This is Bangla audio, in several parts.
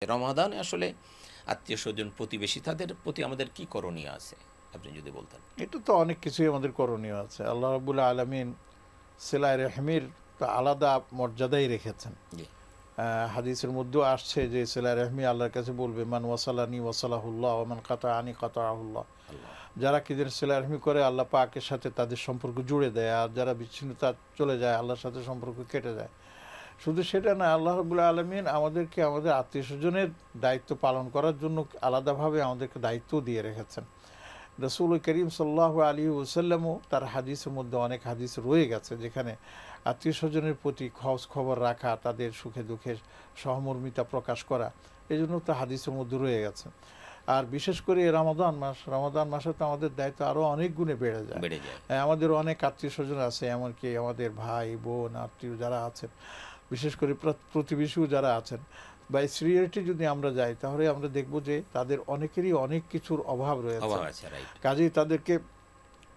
রমাদানে আসলে আত্মীয় স্বজন প্রতিবেশী তাদের প্রতি আমাদের কি করণীয় আছে আপনি যদি বলতেন। এটা তো অনেক কিছুই আমাদের করণীয় আছে। আল্লাহ রাব্বুল আলামিন সিলায়ে রহমির তো আলাদা মর্যাদাই রেখেছেন। জি হাদিসের মধ্যেও আসছে যে সিলায়ে রহমি আল্লাহর কাছে বলবে মান ওয়াসালানি ওয়াসালাহুল্লাহ ওয়া মান কাতাআনি কাতাআহুল্লাহ। আল্লাহ যারা কিদের সিলায়ে রহমি করে আল্লাহ পাকের সাথে তাদের সম্পর্ক জুড়ে দেয়, আর যারা বিচ্ছিন্নতা চলে যায় আল্লাহর সাথে সম্পর্ক কেটে যায়। শুধু সেটা না, আল্লাহ রাব্বুল আলামিন আমাদেরকে আমাদের আত্মীয় স্বজনের দায়িত্ব পালন করার জন্য আলাদাভাবে আমাদেরকে দায়িত্ব দিয়ে রেখেছেন। রাসূল করিম সাল্লাল্লাহু আলাইহি ওয়াসাল্লামও তার হাদিসের মধ্যে অনেক হাদিস রয়ে গেছে যেখানে আত্মীয় স্বজনের প্রতি খোঁজ খবর রাখা, তাদের সুখে দুঃখে সহমর্মিতা প্রকাশ করা, এই জন্য তো হাদিসের মধ্যে রয়ে গেছে। আর বিশেষ করে রমাদান মাসে তো আমাদের দায়িত্ব আরও অনেক গুণে বেড়ে যায়। আমাদের অনেক আত্মীয় স্বজন আছে, এমনকি আমাদের ভাই বোন আত্মীয় যারা আছেন, বিশেষ করে প্রতিবেশীও যারা আছেন, বা সিরিয়ারিটি যদি আমরা যাই তাহলে আমরা দেখব যে তাদের অনেকেরই অনেক কিছুর অভাব রয়েছে। কাজেই তাদেরকে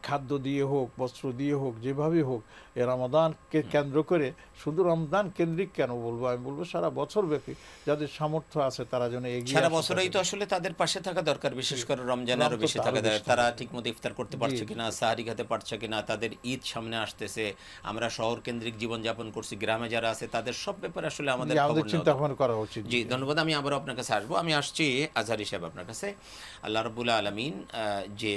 খাদ্য দিয়ে হোক, বস্ত্র দিয়ে হোক, যেভাবে হোক, এ রমাদানকে কেন্দ্র করে, শুধু রমজান কেন্দ্রিক কেন বলবো, আমি বলবো সারা বছর ব্যাপী যাদের সামর্থ্য আছে তারা যেন এগিয়ে সারা বছরই তো আসলে তাদের পাশে থাকা দরকার, বিশেষ করে রমজানে আরো বেশি থাকা দরকার। তারা ঠিকমতো ইফতার করতে পারছে কিনা, সাহারি খেতে পারছে কিনা, তাদের ঈদ সামনে আসতেছে, আমরা শহর কেন্দ্রিক জীবনযাপন করছি, গ্রামে যারা আছে তাদের সব ব্যাপারে আসলে আমাদের চিন্তা ভাবনা করা উচিত। জি ধন্যবাদ। আমি আবারও আপনার কাছে আসবো। আমি আসছি আজহারী সাহেব আপনার কাছে। আল্লাহ রাব্বুল আলামিন যে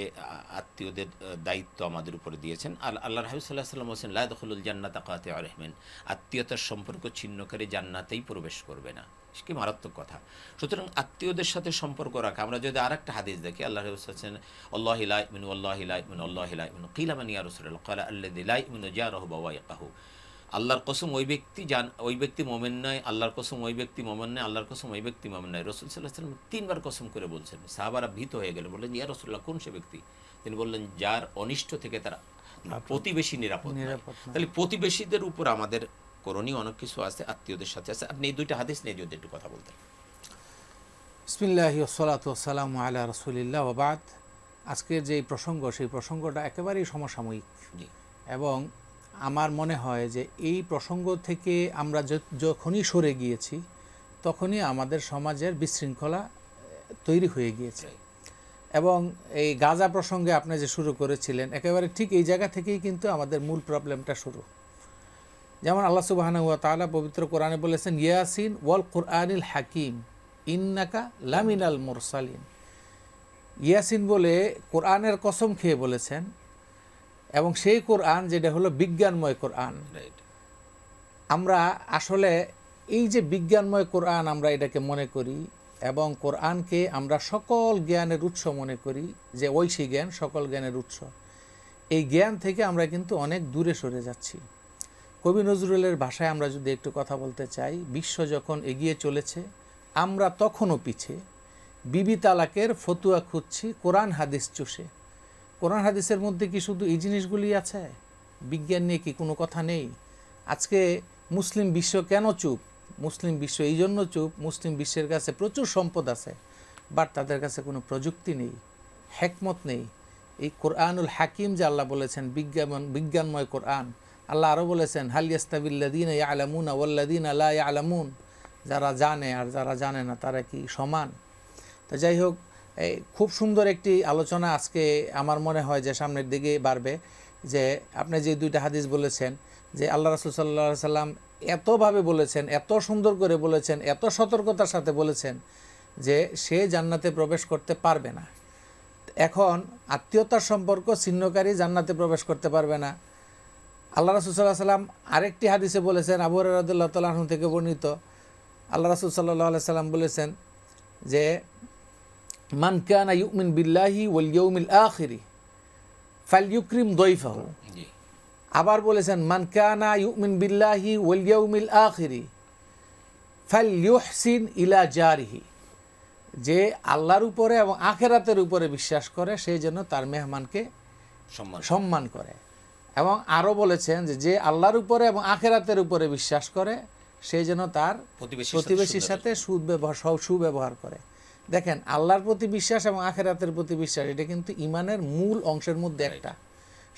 আত্মীয়দের দায়িত্ব আমাদের উপরে দিয়েছেন, আল্লাহর হাবিব সাল্লাল্লাহু আলাইহি ওয়াসাল্লাম বলেছেন লা ইয়াদখুলুল জান্নাতা কাতিউ রাহমিন, আত্মীয়তার সম্পর্ক ছিন্নকারী জান্নাতেই প্রবেশ করবে না। কি মারাত্মক কথা। সুতরাং আত্মীয়দের সাথে সম্পর্ক রাখা, আমরা যদি আরেকটা হাদিস দেখি, আল্লাহ রাসূল বলেছেন আল্লাহু লা ইউমিনু আল্লাহু লা ইউমিনু আল্লাহু লা ইউমিনু কিলা মান ইয়া রাসূলুল্লাহ ক্বালা আল্লাযী লা ইউমিনু জারুহু বাওয়াইকাহু। আল্লাহর কসম ওই ব্যক্তি মুমিন নয়, আল্লাহর কসম ওই ব্যক্তি মুমিন নয়, আল্লাহর কসম ওই ব্যক্তি মুমিন নয়। রাসূল সাল্লাল্লাহু আলাইহি ওয়াসাল্লাম তিনবার কসম করে বলছেন। সাহাবারা ভীত হয়ে গেলেন, বললেন ইয়া রাসূলুল্লাহ কোন সে ব্যক্তি? তিনি বললেন যার অনিষ্ট থেকে তার প্রতিবেশী নিরাপদ নয়। তাহলে প্রতিবেশীদের উপর আমাদের করণীয় অনেক কিছু আছে, আত্মীয়দের সাথে আছে। আপনি এই দুইটা হাদিস নিয়ে যদি একটু কথা বলতেন। বিসমিল্লাহি ওয়াসসালাতু ওয়াসসালামু আলা রাসূলিল্লাহ ওয়া বাদ। আজকের যে প্রসঙ্গ, সেই প্রসঙ্গটা একেবারেই সমসাময়িক এবং আমার মনে হয় যে এই প্রসঙ্গ থেকে আমরা যখনই সরে গিয়েছি তখনই আমাদের সমাজের বিশৃঙ্খলা তৈরি হয়ে গিয়েছে। এবং এই গাজা প্রসঙ্গে আপনি যে শুরু করেছিলেন, একেবারে ঠিক এই জায়গা থেকেই কিন্তু আমাদের মূল প্রবলেমটা শুরু। যেমন আল্লাহ সুবহানাহু ওয়া তাআলা পবিত্র কোরআনে বলেছেন ইয়াসিন ওয়াল কুরআনিল হাকিম ইন্নাকা লামিনাল মুরসালিন। ইয়াসিন বলে কোরআনের কসম খেয়ে বলেছেন, এবং সেই কোরআন যেটা হলো বিজ্ঞানময় কোরআন। আমরা আসলে এই যে বিজ্ঞানময় কোরআন আমরা এটাকে মনে করি, এবং কোরআনকে আমরা সকল জ্ঞানের উৎস মনে করি, যে ঐশী জ্ঞান সকল জ্ঞানের উৎস। এই জ্ঞান থেকে আমরা কিন্তু অনেক দূরে সরে যাচ্ছি। কবি নজরুলের ভাষায় আমরা যদি একটু কথা বলতে চাই, বিশ্ব যখন এগিয়ে চলেছে আমরা তখনও পিছে, বিবি তালাকের ফতুয়া খুঁজছি কোরআন হাদিস চুষে। কোরআন হাদিসের মধ্যে কি শুধু এই জিনিসগুলি আছে? বিজ্ঞান নিয়ে কি কোনো কথা নেই? আজকে মুসলিম বিশ্ব কেন চুপ? মুসলিম বিশ্ব এই জন্য চুপ, মুসলিম বিশ্বের কাছে প্রচুর সম্পদ আছে, বাট তাদের কাছে কোনো প্রযুক্তি নেই, হেকমত নেই। এই কোরআনুল হাকিম যে আল্লাহ বলেছেন বিজ্ঞানময় কোরআন, আল্লাহ আরও বলেছেন হাল ইয়াস্তাবিল্লাযীনা ইয়ালামুনা ওয়াল্লাযীনা লা ইয়ালামুন, যারা জানে আর যারা জানে না তারা কি সমান? তো যাই হোক, খুব সুন্দর একটি আলোচনা আজকে আমার মনে হয় যে সামনের দিকে বাড়বে। যে আপনি যে দুইটা হাদিস বলেছেন, যে আল্লাহ রাসূল সাল্লাল্লাহু আলাইহি সাল্লাম এতভাবে বলেছেন, এত সুন্দর করে বলেছেন, এত সতর্কতার সাথে বলেছেন যে সে জান্নাতে প্রবেশ করতে পারবে না। এখন আত্মীয়তার সম্পর্ক ছিন্নকারী জান্নাতে প্রবেশ করতে পারবে না। আল্লাহ রাসূল সাল্লাল্লাহু আলাইহি সাল্লাম আরেকটি হাদিসে বলেছেন, আবু হুরায়রা রাদিয়াল্লাহু তাআলা আনহু থেকে বর্ণিত, আল্লাহ রাসূল সাল্লাল্লাহু আলাইহি সাল্লাম বলেছেন যে মান কানা ইউমিন বিল্লাহি ওয়াল ইয়াউমিল আখিরি ফালইউকরিম দাইফাহু। আবার বলেছেন মান কানা ইউমিন বিল্লাহি ওয়াল ইয়াউমিল আখিরি ফালইউহসিন ইলা জারিহি, যে আল্লাহর উপরে এবং আখিরাতের উপরে বিশ্বাস করে সে যেন তার মেহমানকে সম্মান করে। এবং আরও বলেছেন যে আল্লাহর উপরে এবং আখিরাতের উপরে বিশ্বাস করে সে যেন তার প্রতিবেশীর সাথে সুব্যবহার করে। দেখেন, আল্লাহর প্রতি বিশ্বাস এবং আখিরাতের প্রতি বিশ্বাস, এটা কিন্তু ইমানের মূল অংশের মধ্যে একটা।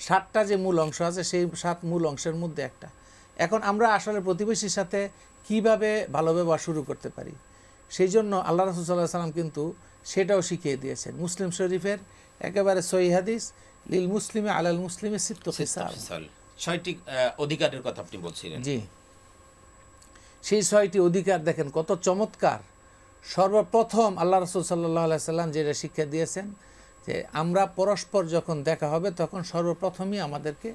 7টা যে মূল অংশ আছে সেই 7 মূল অংশের মধ্যে একটা। এখন আমরা আসলে প্রতিবেশীর সাথে কিভাবে ভালো ব্যবহার শুরু করতে পারি? সেই জন্য আল্লাহ রাসূল সাল্লাল্লাহু আলাইহি ওয়াসাল্লাম কিন্তু সেটাও শিখিয়ে দিয়েছেন। মুসলিম শরীফের একেবারে সহিহ হাদিস, লিল মুসলিমি আলাল মুসলিমি সিত্তু খিসাল, 6টি অধিকারের কথা আপনি বলছিলেন। জি, সেই 6টি অধিকার দেখেন কত চমৎকার। সর্বপ্রথম আল্লাহ রাসূল সাল্লাল্লাহু আলাইহি সাল্লাম যেটা শিক্ষা দিয়েছেন যে আমরা পরস্পর যখন দেখা হবে তখন সর্বপ্রথমই আমাদেরকে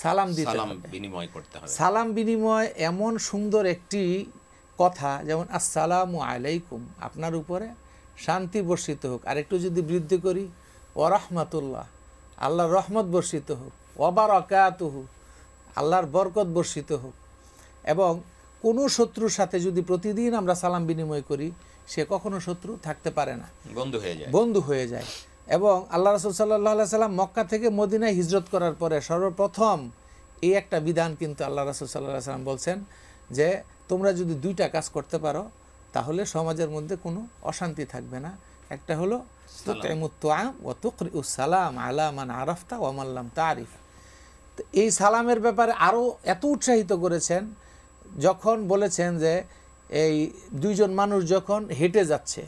সালাম দিতে সালাম হবে, বিনিময় করতে হবে। সালাম বিনিময় এমন সুন্দর একটি কথা, যেমন আসসালামু আলাইকুম, আপনার উপরে শান্তি বর্ষিত হোক। আরেকটু যদি বৃদ্ধি করি, ওয়া রাহমাতুল্লাহ, আল্লাহর রহমত বর্ষিত হোক, ওয়া বারাকাতুহু, আল্লাহর বরকত বর্ষিত হোক। এবং কোনো শত্রুর সাথে যদি প্রতিদিন আমরা সালাম বিনিময় করি, সে কখনো শত্রু থাকতে পারে না, বন্ধু হয়ে যায়, বন্ধু হয়ে যায়। এবং আল্লাহ রাসূল সাল্লাল্লাহু আলাইহি সাল্লাম মক্কা থেকে মদিনায় হিজরত করার পরে সর্বপ্রথম এই একটা বিধান কিন্তু আল্লাহ রাসূল সাল্লাল্লাহু আলাইহি সাল্লাম বলছেন যে তোমরা যদি 2টা কাজ করতে পারো তাহলে সমাজের মধ্যে কোনো অশান্তি থাকবে না। একটা হলো তুতঈমুত তুআম ওয়া তুকরিউস সালাম আলা মান আরাফতা ওয়া মান লাম তারিফ। তো এই সালামের ব্যাপারে আরও এত উৎসাহিত করেছেন যখন বলেছেন যে এই 2জন মানুষ যখন হেঁটে যাচ্ছে,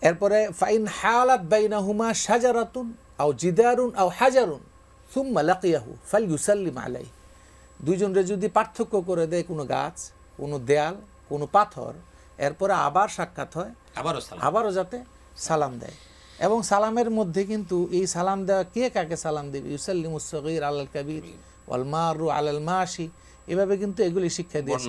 এরপরে ফাইন হালাত বাইনাহুমা শাজারাতুন আও জিদারুন আও হাজারুন সুম্মা লাকিয়াহু ফালইউসাল্লিম আলাইহি, 2জনরে যদি পার্থক্য করে দেয় কোনো গাছ, কোনো দেয়াল, কোনো পাথর, এরপরে আবার সাক্ষাৎ হয়, আবারও যাতে সালাম দেয়। এবং সালামের মধ্যে কিন্তু এই সালাম দেওয়া, কে কাকে সালাম দেবে, ইউসাল্লিমুস সগীর আলাল কাবীর ওয়াল মারু আলাল মাশি, এভাবে কিন্তু এগুলি শিক্ষা দিয়েছে।